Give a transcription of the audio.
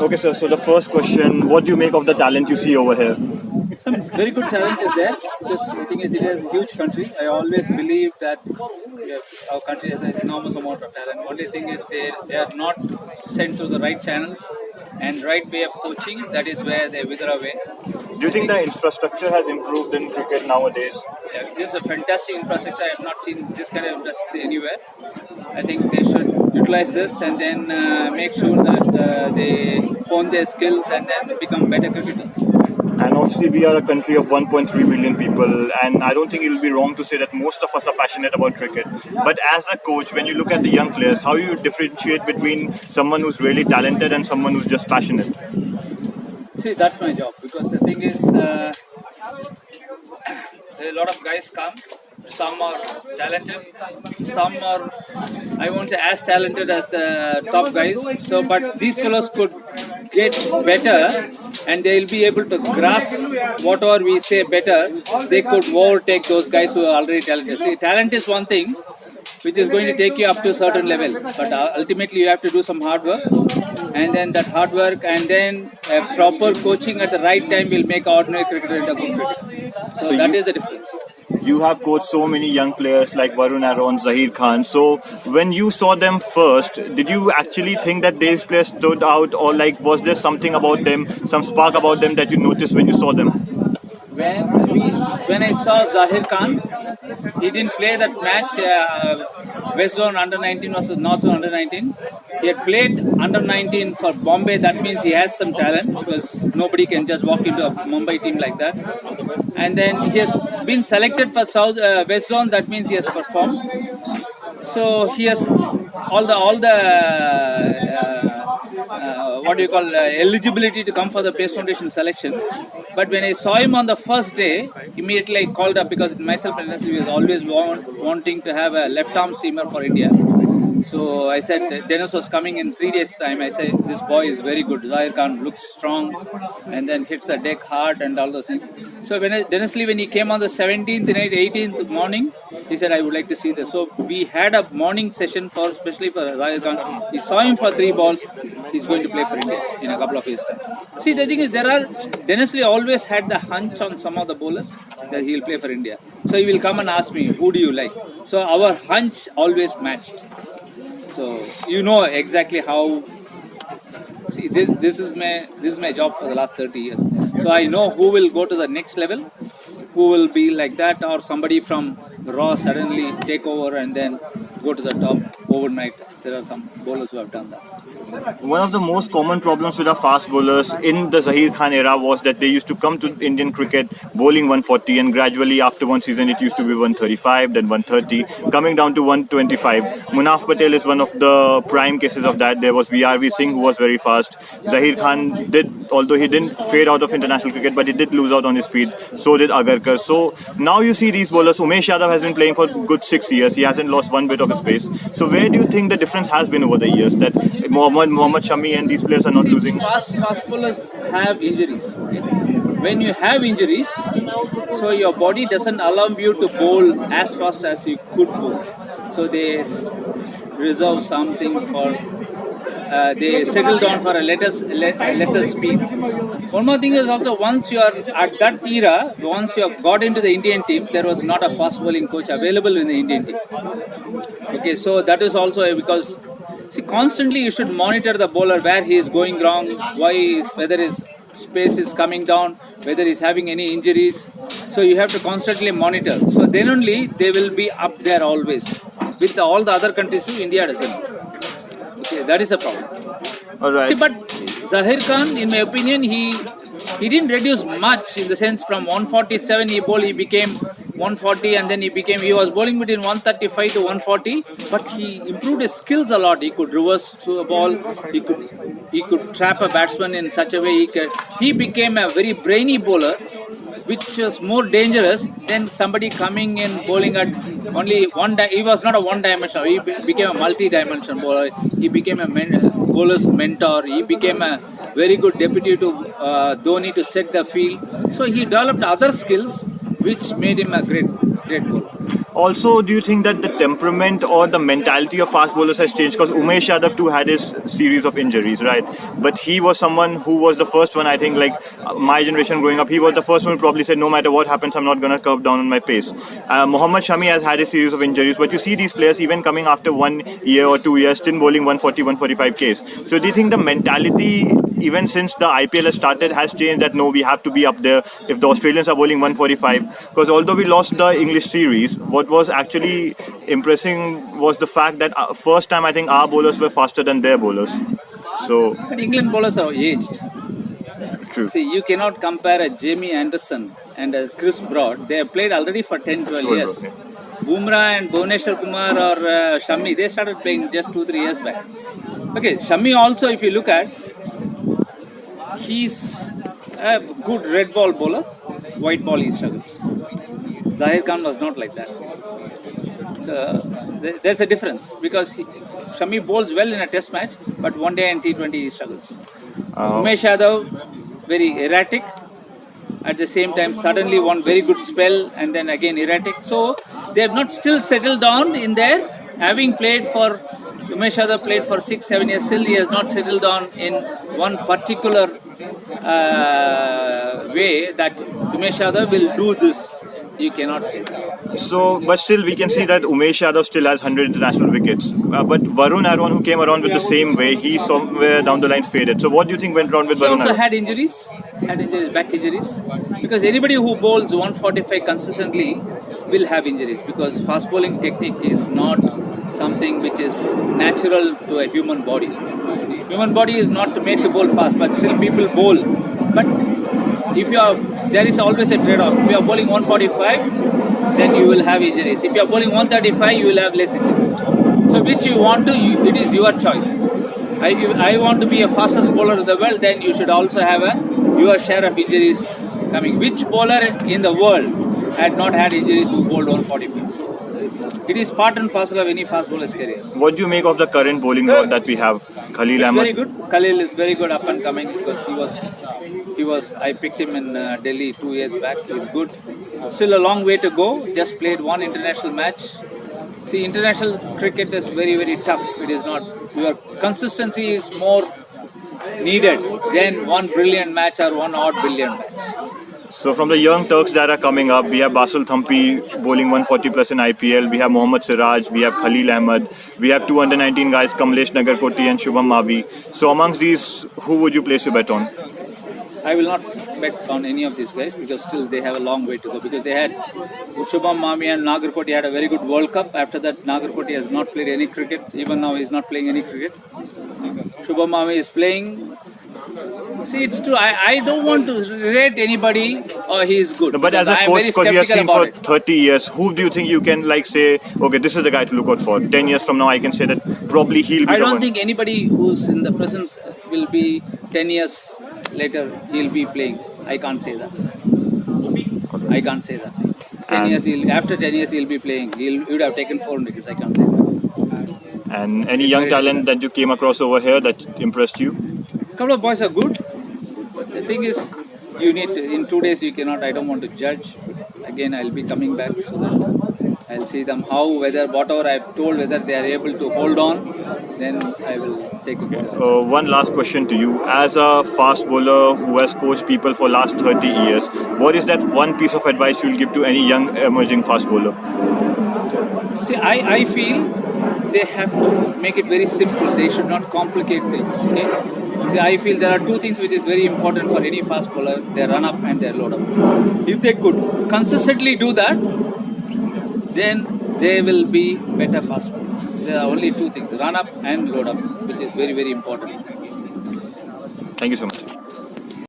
Okay, sir. So the first question: what do you make of the talent you see over here? Some very good talent is there. Because the thing is, it is a huge country. I always believe that our country has an enormous amount of talent. Only thing is they are not sent through the right channels and right way of coaching. That is where they wither away. Do you I think think the infrastructure has improved in cricket nowadays? this is a fantastic infrastructure. I have not seen this kind of infrastructure anywhere. I think they should utilize this and then make sure that they hone their skills and then become better cricketers. And obviously, we are a country of 1.3 billion people, and I don't think it will be wrong to say that most of us are passionate about cricket. But as a coach, when you look at the young players, how do you differentiate between someone who's really talented and someone who's just passionate? See, that's my job because the thing is, a lot of guys come. Some are talented, some are, I won't say as talented as the top guys. So, but these fellows could get better and they'll be able to grasp whatever we say better. They could overtake those guys who are already talented. See, talent is one thing which is going to take you up to a certain level, but ultimately you have to do some hard work, and then that hard work and then proper coaching at the right time will make ordinary cricketer into a good cricketer. So that is the difference. You have coached so many young players like Varun, Zaheer Khan. So when you saw them first, did you actually think that these players stood out, or like was there something about them, some spark about them that you noticed when you saw them? When I saw Zaheer Khan, he didn't play that match, West Zone under 19 versus North Zone under 19. He had played under 19 for Bombay. That means he has some talent because nobody can just walk into a Mumbai team like that. And then he has been selected for West Zone. That means he has performed. So he has all the what do you call eligibility to come for the Pace Foundation selection. But when I saw him on the first day, immediately I called up because myself and Dennis was always wanting to have a left arm seamer for India. So I said, Dennis was coming in 3 days' time. I said, this boy is very good. Zaheer Khan looks strong and then hits the deck hard and all those things. So Dennis Lee, when he came on the 17th night, 18th morning, he said, I would like to see this. So we had a morning session especially for Zaheer Khan. He saw him for 3 balls. He's going to play for India in a couple of years' time. See, the thing is, Dennis Lee always had the hunch on some of the bowlers that he'll play for India. So he will come and ask me, who do you like? So our hunch always matched. So you know exactly how. See, this is my job for the last 30 years. So I know who will go to the next level, who will be like that, or somebody from Raw suddenly take over and then go to the top overnight. There are some bowlers who have done that. One of the most common problems with our fast bowlers in the Zaheer Khan era was that they used to come to Indian cricket bowling 140, and gradually after one season it used to be 135, then 130, coming down to 125. Munaf Patel is one of the prime cases of that. There was VRV Singh who was very fast. Zaheer Khan did, although he didn't fade out of international cricket, but he did lose out on his speed. So did Agarkar. So now you see these bowlers. Umesh Yadav has been playing for good 6 years. He hasn't lost one bit of his pace. So where do you think the difference has been over the years, that Mohammad Shami and these players are not losing? Fast bowlers have injuries. Okay? When you have injuries, so your body doesn't allow you to bowl as fast as you could bowl. So they reserve something for, they settle down for a lesser speed. One more thing is also, once you are at that era, once you have got into the Indian team, there was not a fast bowling coach available in the Indian team. Okay, so that is also because, see, constantly you should monitor the bowler, where he is going wrong, whether his space is coming down, whether he is having any injuries. So you have to constantly monitor. So then only they will be up there always. With all the other countries, India doesn't. Okay, that is a problem. All right. See, but Zaheer Khan, in my opinion, he didn't reduce much, in the sense from 147 he became 140, and then he was bowling between 135 to 140, but he improved his skills a lot. He could reverse to a ball, he could trap a batsman in such a way he became a very brainy bowler, which was more dangerous than somebody coming in bowling at only he was not a one-dimensional, he became a multi-dimensional bowler. He became a bowler's mentor. He became a very good deputy to Dhoni to set the field. So he developed other skills which made him a great bowler. Also, do you think that the temperament or the mentality of fast bowlers has changed? Because Umesh Yadav too had his series of injuries, right? But he was someone who was the first one, I think, like my generation growing up, he was the first one who probably said, no matter what happens, I'm not going to curve down on my pace. Mohammad Shami has had a series of injuries, but you see these players even coming after 1 year or 2 years, still bowling 140, 145 Ks. So do you think the mentality, even since the IPL has started, has changed that no, we have to be up there if the Australians are bowling 145? Because although we lost the English series, what was actually impressing was the fact that first time I think our bowlers were faster than their bowlers. So But England bowlers are aged. true. See, you cannot compare a Jamie Anderson and a Chris Broad. They have played already for 10, 12 years. Okay. Bumrah and Bhuvneshwar Kumar or Shami, they started playing just 2, 3 years back. Okay, Shami also, if you look at, he's a good red ball bowler, white ball he struggles. Zaheer Khan was not like that. So there's a difference because Shami bowls well in a test match, but one day in T20 he struggles. Umesh Yadav, very erratic. At the same time, suddenly one very good spell and then again erratic. So they have not still settled down in there. Having played for, Umesh Yadav played for 6, 7 years, still he has not settled down in one particular way that Umesh Yadav will do this. You cannot say that. So, but still, we can see that Umesh Yadav still has 100 international wickets. But Varun Arwan, who came around with the same way, he somewhere down the line faded. So, what do you think went wrong with He Varun also Arwan? had injuries, back injuries. Because anybody who bowls 145 consistently will have injuries because fast bowling technique is not something which is natural to a human body. Human body is not made to bowl fast, but still people bowl. But if you are, there is always a trade-off. If you are bowling 145, then you will have injuries. If you are bowling 135, you will have less injuries. So which you want to, it is your choice. I want to be a fastest bowler in the world, then you should also have your share of injuries coming. Which bowler in the world had not had injuries who bowled 145? So it is part and parcel of any fast bowler's career. What do you make of the current bowling that we have? Khalil It's Ahmed. very good. Khalil is very good up and coming because he was. I picked him in Delhi 2 years back. He's good. Still a long way to go. Just played one international match. See, international cricket is very, very tough. It is not. Your consistency is more needed than one brilliant match or one odd brilliant match. So from the young Turks that are coming up, we have Basil Thampi bowling 140 plus in IPL. We have Mohammad Siraj. We have Khalil Ahmed. We have 2 under-19 guys, Kamlesh Nagarkoti and Shubham Mavi. So amongst these, who would you place your bet on? I will not bet on any of these guys because still they have a long way to go because they had Shubham Mami and Nagarkoti had a very good World Cup. After that, Nagarkoti has not played any cricket. Even now, he is not playing any cricket. Shubham Mami is playing. See, it's true. I don't want to rate anybody or he is good. But as a I am coach, very because you have seen skeptical for about it. 30 years, who do you think you can like say, okay, this is the guy to look out for? 10 years from now, I can say that probably he'll be I the don't one. think anybody who's in the presence will be 10 years later, he'll be playing. I can't say that. I can't say that. 10 years, after 10 years, he'll be playing. He would have taken 400 wickets. I can't say that. And any young talent that you came across over here that impressed you? Couple of boys are good. The thing is, you need to, in 2 days you cannot. I don't want to judge. Again, I'll be coming back so that I'll see them how whether whatever I've told whether they are able to hold on. Then I will take it. One last question to you. As a fast bowler who has coached people for last 30 years, what is that one piece of advice you'll give to any young emerging fast bowler? See, I feel they have to make it very simple. They should not complicate things. Okay. See, I feel there are two things which is very important for any fast bowler: their run up and their load up. If they could consistently do that, then they will be better fast bowlers. There are only two things: run up and load up, which is very, very important. Thank you so much.